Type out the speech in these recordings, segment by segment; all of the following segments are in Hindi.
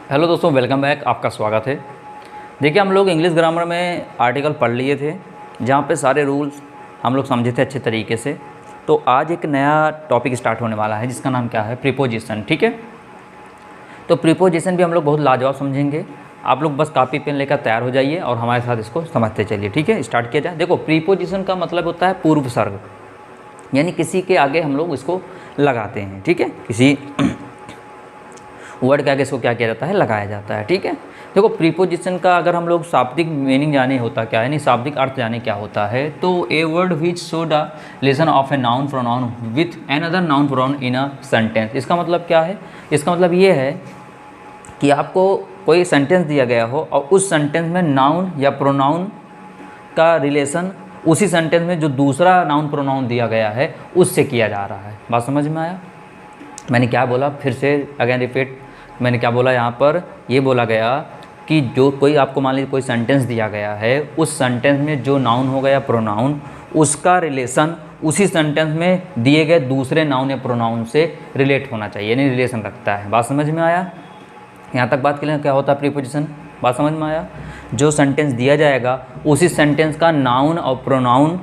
हेलो दोस्तों, वेलकम बैक। आपका स्वागत है। देखिए, हम लोग इंग्लिश ग्रामर में आर्टिकल पढ़ लिए थे, जहाँ पे सारे रूल्स हम लोग समझे थे अच्छे तरीके से। तो आज एक नया टॉपिक स्टार्ट होने वाला है, जिसका नाम क्या है, प्रीपोजिशन। ठीक है, तो प्रीपोजिशन भी हम लोग बहुत लाजवाब समझेंगे। आप लोग बस कॉपी पेन लेकर तैयार हो जाइए और हमारे साथ इसको समझते चलिए। ठीक है, स्टार्ट किया जाए। देखो, प्रीपोजिशन का मतलब होता है पूर्व सर्ग, यानी किसी के आगे हम लोग इसको लगाते हैं। ठीक है, किसी वर्ड के आगे इसको क्या किया जाता है, लगाया जाता है। ठीक है, देखो, प्रीपोजिशन का अगर हम लोग शाब्दिक मीनिंग जाने होता क्या है, यानी शाब्दिक अर्थ जाने क्या होता है, तो a word which show the relation of a noun pronoun with an other noun pronoun in a sentence. इसका मतलब क्या है? इसका मतलब ये है कि आपको कोई सेंटेंस दिया गया हो और उस सेंटेंस में नाउन या प्रोनाउन का रिलेशन उसी सेंटेंस में जो दूसरा नाउन प्रोनाउन दिया गया है उससे किया जा रहा है। बात समझ में आया? मैंने क्या बोला, फिर से अगेन रिपीट। मैंने क्या बोला? यहाँ पर ये बोला गया कि जो कोई आपको मान लीजिए कोई सेंटेंस दिया गया है, उस सेंटेंस में जो नाउन हो गया प्रोनाउन, उसका रिलेशन उसी सेंटेंस में दिए गए दूसरे नाउन या प्रोनाउन से रिलेट होना चाहिए, यानी रिलेशन रखता है। बात समझ में आया? यहाँ तक बात क्लियर? क्या होता है प्रीपोजिशन? बात समझ में आया? जो सेंटेंस दिया जाएगा उसी सेंटेंस का नाउन और प्रोनाउन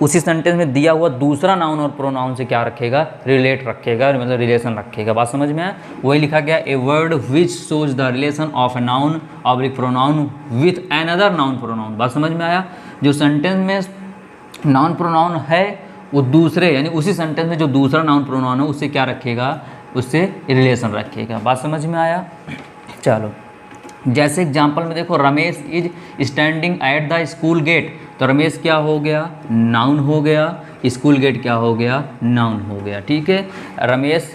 उसी सेंटेंस में दिया हुआ दूसरा नाउन और प्रोनाउन से क्या रखेगा, रिलेट रखेगा, मतलब रिलेशन रखेगा। बात समझ में आया? वही लिखा गया, a word which shows the relation of a noun और एक pronoun with an other noun pronoun. बात समझ में आया? जो सेंटेंस में नाउन प्रोनाउन है वो दूसरे, यानी उसी सेंटेंस में जो दूसरा नाउन प्रोनाउन है उससे क्या रखेगा, उससे रिलेशन रखेगा। बात समझ में आया? चलो, जैसे एग्जाम्पल में देखो, Ramesh is standing at the school gate. तो रमेश क्या हो गया, नाउन हो गया। स्कूल गेट क्या हो गया, नाउन हो गया। ठीक है, रमेश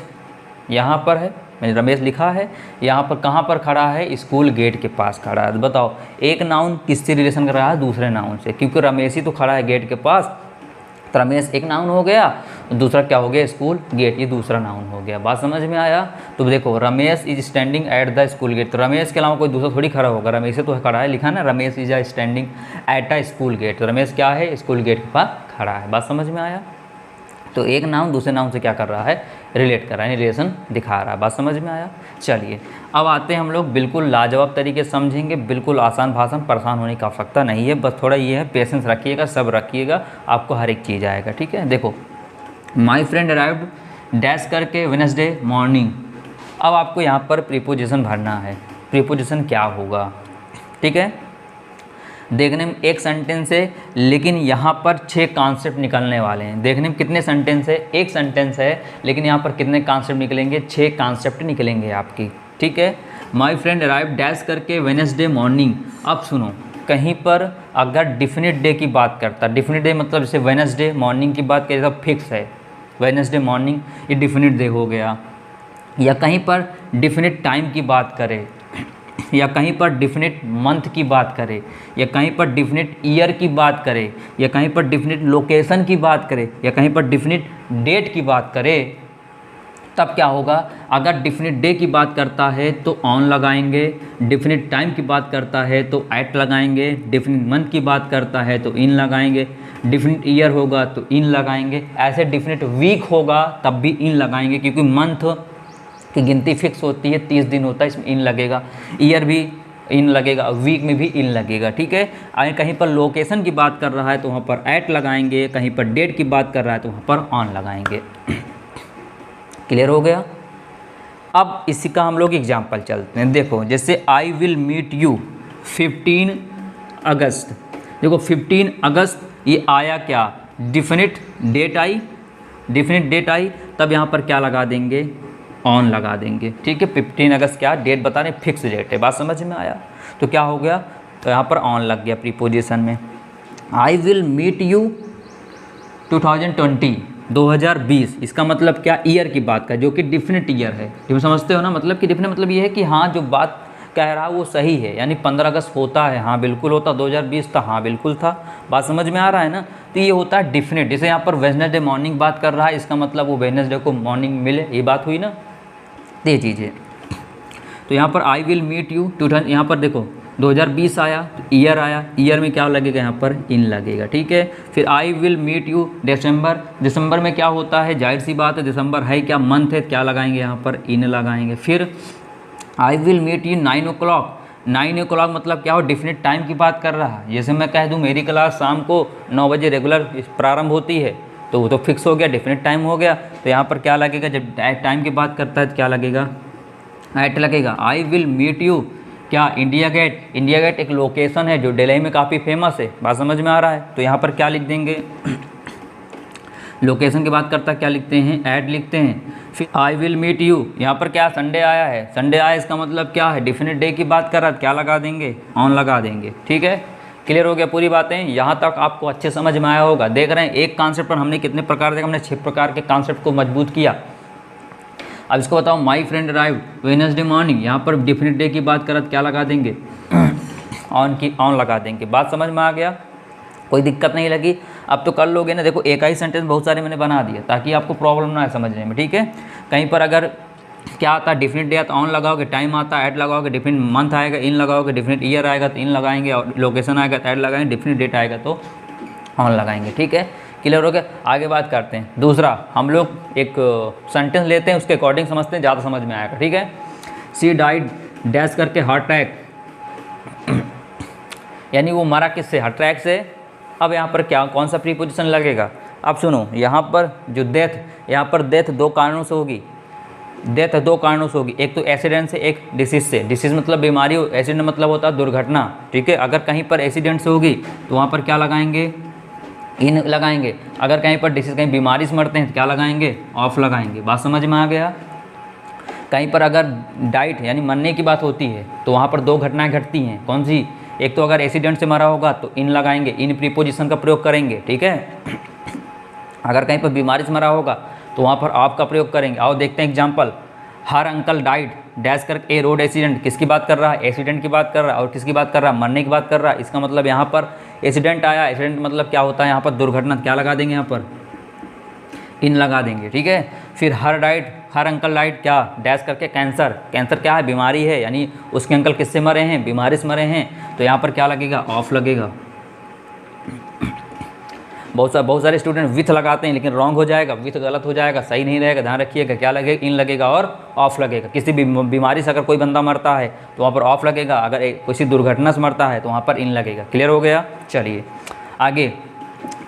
यहाँ पर है, मैंने रमेश लिखा है, यहाँ पर कहाँ पर खड़ा है, स्कूल गेट के पास खड़ा है। तो बताओ, एक नाउन किससे रिलेशन कर रहा है, दूसरे नाउन से, क्योंकि रमेश ही तो खड़ा है गेट के पास। तो रमेश एक नाउन हो गया, दूसरा क्या हो गया, स्कूल गेट, ये दूसरा नाउन हो गया। बात समझ में आया? तो देखो, Ramesh is standing at the school gate. तो रमेश के अलावा कोई दूसरा थोड़ी खड़ा होगा, रमेश से तो खड़ा है, लिखा ना, Ramesh is standing at a school gate. तो रमेश क्या है, स्कूल गेट के पास खड़ा है। बात समझ में आया? तो एक नाउन दूसरे नाउन से क्या कर रहा है, रिलेट कर रहा है, रिलेशन दिखा रहा है। बात समझ में आया? चलिए, अब आते हैं हम लोग बिल्कुल लाजवाब तरीके से समझेंगे, बिल्कुल आसान भाषा में, परेशान होने की आवश्यकता नहीं है। बस थोड़ा ये है, पेशेंस रखिएगा, सब रखिएगा, आपको हर एक चीज़ आएगा। ठीक है, देखो, माई फ्रेंड अराइव्ड डैश करके वेडनेसडे मॉर्निंग। अब आपको यहाँ पर प्रीपोजिशन भरना है। प्रीपोजिशन क्या होगा? ठीक है, देखने में एक सेंटेंस है, लेकिन यहाँ पर 6 कॉन्सेप्ट निकलने वाले हैं। देखने में कितने सेंटेंस है, एक सेंटेंस है, लेकिन यहाँ पर कितने कॉन्सेप्ट निकलेंगे, 6 कॉन्सेप्ट निकलेंगे आपकी। ठीक है, माई फ्रेंड अराइव डैश करके वेडनेसडे मॉर्निंग। अब सुनो, कहीं पर अगर डिफिनिट डे की बात करता, डिफिनिट डे मतलब जैसे वेडनेसडे मॉर्निंग की बात करें तो फिक्स है, वेडनेसडे मॉर्निंग ये डिफिनिट डे हो गया। या कहीं पर डिफिनिट टाइम की बात करें, या कहीं पर डिफिनिट मंथ की बात करें, या कहीं पर डिफिनिट ईयर की बात करें, या कहीं पर डिफिनिट लोकेशन की बात करें, या कहीं पर डिफिनिट डेट की बात करें, तब क्या होगा? अगर डिफिनिट डे की बात करता है तो ऑन लगाएंगे, डिफिनिट टाइम की बात करता है तो एट लगाएंगे, डिफिनिट मंथ की बात करता है तो इन लगाएंगे, डिफिनिट ईयर होगा तो इन लगाएंगे, ऐसे डिफिनिट वीक होगा तब भी इन लगाएंगे, क्योंकि मंथ की गिनती फिक्स होती है, 30 दिन होता है, इसमें इन लगेगा। ईयर भी इन लगेगा, वीक में भी इन लगेगा। ठीक है, अगर कहीं पर लोकेशन की बात कर रहा है तो वहाँ पर एट लगाएंगे, कहीं पर डेट की बात कर रहा है तो वहाँ पर ऑन लगाएंगे। क्लियर हो गया? अब इसी का हम लोग एग्जाम्पल चलते हैं। देखो, जैसे आई विल मीट यू 15 अगस्त। देखो, 15 अगस्त ये आया क्या, डिफिनिट डेट आई, डिफिनिट डेट आई, तब यहाँ पर क्या लगा देंगे, ऑन लगा देंगे। ठीक है, 15 अगस्त क्या डेट बता रहे, फिक्स डेट है। बात समझ में आया? तो क्या हो गया, तो यहाँ पर ऑन लग गया प्रीपोजिशन में। आई विल मीट यू 2020, इसका मतलब क्या, ईयर की बात का, जो कि डिफिनिट ईयर है। तुम समझते हो ना, मतलब कि डिफिनिट मतलब ये है कि हाँ, जो बात कह रहा है वो सही है, यानी 15 अगस्त होता है, हाँ बिल्कुल होता, 2020 था, हाँ बिल्कुल था। बात समझ में आ रहा है ना? तो ये होता है डिफिनिट। जैसे यहाँ पर वेडनेसडे मॉर्निंग बात कर रहा है, इसका मतलब वो वेडनेसडे को मॉर्निंग मिले, ये बात हुई ना, ये चीज़ है। तो यहाँ पर आई विल मीट यू 2000, यहाँ पर देखो 2020 आया तो ईयर आया, ईयर में क्या लगेगा, यहाँ पर इन लगेगा। ठीक है, फिर आई विल मीट यू दिसंबर, दिसंबर में क्या होता है, जाहिर सी बात है, दिसंबर है क्या, मंथ है, क्या लगाएंगे, यहाँ पर इन लगाएंगे। फिर I will meet you 9 o'clock। 9 o'clock मतलब क्या हो, डिफिनिट टाइम की बात कर रहा है। जैसे मैं कह दूँ मेरी क्लास शाम को 9 बजे रेगुलर प्रारंभ होती है, तो वो तो फिक्स हो गया, डेफिनेट टाइम हो गया। तो यहाँ पर क्या लगेगा, जब टाइम की बात करता है तो क्या लगेगा, एट लगेगा। आई विल मीट यू क्या, इंडिया गेट। इंडिया गेट एक लोकेशन है जो दिल्ली में काफ़ी फेमस है, बात समझ में आ रहा है। तो यहाँ पर क्या लिख देंगे, लोकेशन की बात करता है क्या लिखते हैं, एट लिखते हैं। फिर आई विल मीट यू, यहाँ पर क्या संडे आया है, संडे आया इसका मतलब क्या है, डेफिनेट डे की बात कर रहा है, क्या लगा देंगे, ऑन लगा देंगे। ठीक है, क्लियर हो गया पूरी बातें, यहाँ तक आपको अच्छे समझ में आया होगा। देख रहे हैं एक कॉन्सेप्ट पर हमने कितने प्रकार देखा, हमने 6 प्रकार के कॉन्सेप्ट को मजबूत किया। अब इसको बताओ, my friend arrived Wednesday morning, यहाँ पर डेफिनेट डे की बात कर रहा क्या लगा देंगे, ऑन लगा देंगे। बात समझ में आ गया, कोई दिक्कत नहीं लगी। अब तो कर लोगे ना, देखो एक ही सेंटेंस बहुत सारे मैंने बना दिया ताकि आपको प्रॉब्लम ना आए समझने में। ठीक है, कहीं पर अगर क्या आता है, डेफिनेट डे आता ऑन लगाओगे, टाइम आता है ऐड लगाओगे, डेफिनेट मंथ आएगा इन लगाओगे, डेफिनेट ईयर आएगा तो इन लगाएंगे, और लोकेशन आएगा तो ऐड लगाएंगे, डेफिनेट डेट आएगा तो ऑन लगाएंगे। ठीक है, क्लियर हो गया। आगे बात करते हैं। दूसरा, हम लोग एक सेंटेंस लेते हैं, उसके अकॉर्डिंग समझते हैं, ज़्यादा समझ में आएगा। ठीक है, सी डाइड डैश करके हार्ट अटैक, यानी वो मरा किससे, हार्ट अटैक से। अब यहाँ पर क्या, कौन सा प्रीपोजिशन लगेगा, अब सुनो, यहाँ पर जो डेथ, यहाँ पर डेथ 2 कारणों से होगी, डेथ 2 कारणों से होगी, एक तो एक्सीडेंट से, एक डिसीज से। डिसीज मतलब बीमारी, एक्सीडेंट मतलब होता है दुर्घटना। ठीक है, अगर कहीं पर एक्सीडेंट से होगी तो वहाँ पर क्या लगाएंगे, इन लगाएंगे। अगर कहीं पर डिसीज, कहीं बीमारी से मरते हैं तो क्या लगाएंगे, ऑफ लगाएंगे। बात समझ में आ गया। कहीं पर अगर डाइट यानी मरने की बात होती है तो वहाँ पर 2 घटनाएं घटती हैं, कौन सी, एक तो अगर एक्सीडेंट से मरा होगा तो इन लगाएंगे, इन प्रीपोजिशन का प्रयोग करेंगे। ठीक है, अगर कहीं पर बीमारी से मरा होगा तो वहाँ पर ऑफ का प्रयोग करेंगे। आओ देखते हैं एग्जाम्पल, हर अंकल डाइड डैश कर ए रोड एक्सीडेंट, किसकी बात कर रहा है, एक्सीडेंट की बात कर रहा है, और किसकी बात कर रहा है, मरने की बात कर रहा है। इसका मतलब यहाँ पर एक्सीडेंट आया, एक्सीडेंट मतलब क्या होता है, यहाँ पर दुर्घटना, क्या लगा देंगे, यहाँ पर इन लगा देंगे। ठीक है, फिर हर डाइड, हर अंकल डाइड क्या, डैश करके कैंसर, कैंसर क्या है, बीमारी है, यानी उसके अंकल किससे मरे हैं, बीमारी से मरे हैं, तो यहाँ पर क्या लगेगा, ऑफ लगेगा। बहुत सारे स्टूडेंट विथ लगाते हैं, लेकिन रॉन्ग हो जाएगा, विथ गलत हो जाएगा, सही नहीं रहेगा, ध्यान रखिएगा। क्या लगेगा, इन लगेगा और ऑफ लगेगा। किसी भी बीमारी से अगर कोई बंदा मरता है तो वहाँ पर ऑफ लगेगा, अगर किसी दुर्घटना से मरता है तो वहाँ पर इन लगेगा। क्लियर हो गया। चलिए आगे,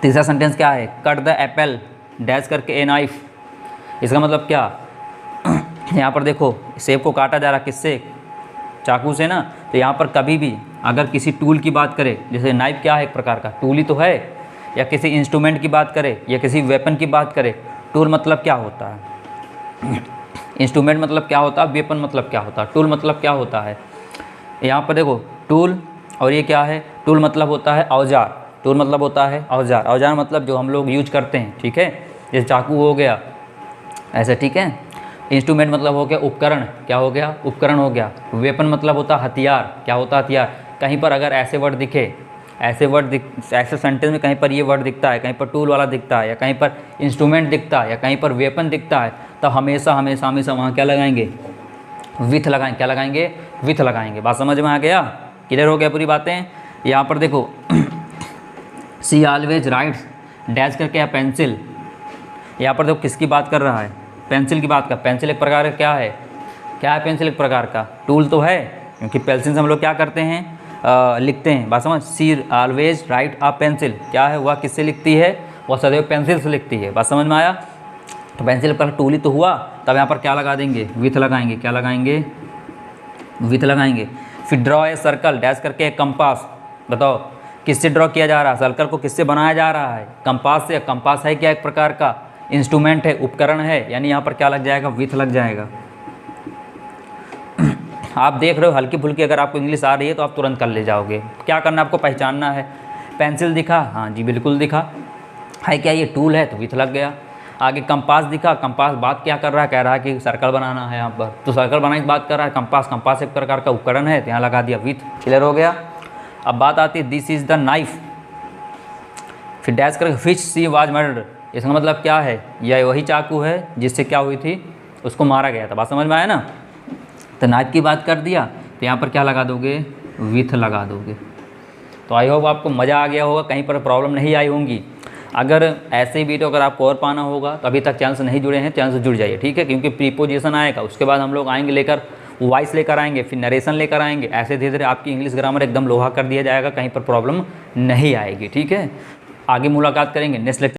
तीसरा सेंटेंस क्या है, कट द एप्पल डैश करके ए नाइफ, इसका मतलब क्या, यहाँ पर देखो सेब को काटा जा रहा, किससे, चाकू से ना। तो यहाँ पर कभी भी अगर किसी टूल की बात करें, जैसे नाइफ क्या है, एक प्रकार का टूल ही तो है, या किसी इंस्ट्रूमेंट की बात करें या किसी वेपन की बात करें, टूल मतलब क्या होता है, इंस्ट्रूमेंट मतलब क्या होता है, वेपन मतलब क्या होता है, टूल मतलब क्या होता है। यहाँ पर देखो टूल, और ये क्या है, टूल मतलब होता है औजार, टूल मतलब होता है औजार, औजार मतलब जो हम लोग यूज करते हैं। ठीक है, जैसे चाकू हो गया ऐसे। ठीक है, इंस्ट्रूमेंट मतलब हो गया उपकरण, क्या हो गया, उपकरण हो गया। वेपन मतलब होता हथियार, क्या होता हथियार। कहीं पर अगर ऐसे वर्ड दिखे, ऐसे सेंटेंस में कहीं पर ये वर्ड दिखता है, कहीं पर टूल वाला दिखता है, या कहीं पर इंस्ट्रूमेंट दिखता है, या कहीं पर वेपन दिखता है, तो हमेशा हमेशा हमेशा वहाँ क्या लगाएंगे, विथ लगाएंगे। क्या लगाएंगे, विथ लगाएंगे। बात समझ में आ गया, क्लियर हो गया पूरी बातें। यहाँ पर देखो सी ऑलवेज राइट्स डैश करके या पेंसिल, यहाँ पर देखो किसकी बात कर रहा है, पेंसिल की बात कर। पेंसिल एक प्रकार का क्या है पेंसिल एक प्रकार का टूल तो है, क्योंकि पेंसिल से हम लोग क्या करते हैं, लिखते हैं। बात समझ, सी ऑलवेज राइट अ पेंसिल, क्या है, वह किससे लिखती है, वह सदैव पेंसिल से लिखती है। बात समझ में आया। तो पेंसिल पर टूल ही तो हुआ, तब यहाँ पर क्या लगा देंगे, विथ लगाएंगे। क्या लगाएंगे, विथ लगाएंगे। फिर ड्रॉ ए सर्कल डैश करके एक कंपास, बताओ किससे ड्रॉ किया जा रहा है, सर्कल को किससे बनाया जा रहा है, कंपास से। कंपास है क्या, एक प्रकार का इंस्ट्रूमेंट है, उपकरण है, यानी यहाँ पर क्या लग जाएगा, विथ लग जाएगा। आप देख रहे हो हल्की फुल्की, अगर आपको इंग्लिश आ रही है तो आप तुरंत कर ले जाओगे। क्या करना, आपको पहचानना है। पेंसिल दिखा, हाँ जी बिल्कुल दिखा है, क्या ये टूल है, तो विथ लग गया। आगे कंपास दिखा, कंपास बात क्या कर रहा है, कह रहा है कि सर्कल बनाना है यहाँ पर, तो सर्कल बनाने की बात कर रहा है। कंपास एक प्रकार का उपकरण है, तो यहाँ लगा दिया विथ। क्लियर हो गया। अब बात आती है दिस इज़ द नाइफ, फिर डैश करके फिश सी वाज मर्डर्ड, इसका मतलब क्या है, यह वही चाकू है जिससे क्या हुई थी, उसको मारा गया था। बात समझ में आया ना। तो नाइफ की बात कर दिया, तो यहाँ पर क्या लगा दोगे, विथ लगा दोगे। तो आई होप आपको मज़ा आ गया होगा, कहीं पर प्रॉब्लम नहीं आई होंगी। अगर ऐसे ही वीडियो अगर आपको और पाना होगा तो अभी तक चैनल से नहीं जुड़े हैं, चैनल से जुड़ जाइए। ठीक है, क्योंकि प्रीपोजिशन आएगा, उसके बाद हम लोग आएंगे लेकर वॉइस लेकर आएंगे, फिर नरेशन लेकर आएंगे, ऐसे धीरे धीरे आपकी इंग्लिश ग्रामर एकदम लोहा कर दिया जाएगा, कहीं पर प्रॉब्लम नहीं आएगी। ठीक है, आगे मुलाकात करेंगे नेक्स्ट लेक्चर।